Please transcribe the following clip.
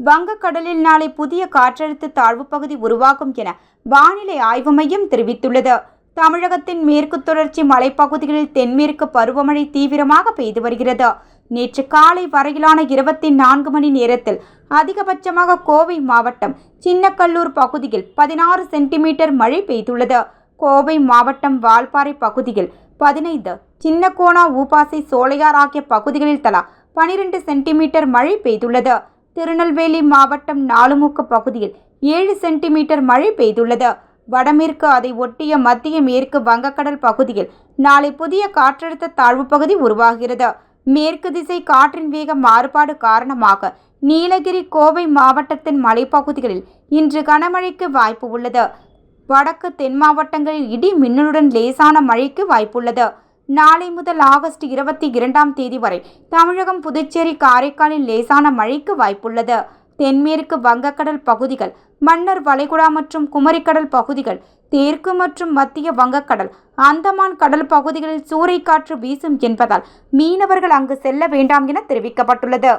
வங்கக்கடலில் நாளை புதிய காற்றழுத்த தாழ்வு பகுதி உருவாகும் என வானிலை ஆய்வு மையம் தெரிவித்துள்ளது. தமிழகத்தின் மேற்கு தொடர்ச்சி மலைப்பகுதிகளில் தென்மேற்கு பருவமழை தீவிரமாக பெய்து வருகிறது. நேற்று காலை வரையிலான 24 மணி நேரத்தில் அதிகபட்சமாக கோவை மாவட்டம் சின்னக்கல்லூர் பகுதியில் 16 சென்டிமீட்டர் மழை பெய்துள்ளது. கோவை மாவட்டம் வால்பாறை பகுதியில் 15, சின்னக்கோனா, ஊபாசி, சோலையார் ஆகிய பகுதிகளில் தலா 12 சென்டிமீட்டர் மழை பெய்துள்ளது. திருநெல்வேலி மாவட்டம் நாலுமுக்கு பகுதியில் 7 சென்டிமீட்டர் மழை பெய்துள்ளது. வடமேற்கு அதை ஒட்டிய மத்திய மேற்கு வங்கக்கடல் பகுதியில் நாளை புதிய காற்றழுத்த தாழ்வு பகுதி உருவாகிறது. மேற்கு திசை காற்றின் வேக மாறுபாடு காரணமாக நீலகிரி, கோவை மாவட்டத்தின் மலைப்பகுதிகளில் இன்று கனமழைக்கு வாய்ப்பு உள்ளது. வடக்கு தென் மாவட்டங்களில் இடி மின்னலுடன் லேசான மழைக்கு வாய்ப்புள்ளது. நாளை முதல் ஆகஸ்ட் 22ஆம் தேதி வரை தமிழகம், புதுச்சேரி, காரைக்காலில் லேசான மழைக்கு வாய்ப்புள்ளது. தென்மேற்கு வங்கக்கடல் பகுதிகள், மன்னார் வளைகுடா மற்றும் குமரிக்கடல் பகுதிகள், தெற்கு மற்றும் மத்திய வங்கக்கடல், அந்தமான் கடல் பகுதிகளில் சூறைக்காற்று வீசும் என்பதால் மீனவர்கள் அங்கு செல்ல வேண்டாம் என தெரிவிக்கப்பட்டுள்ளது.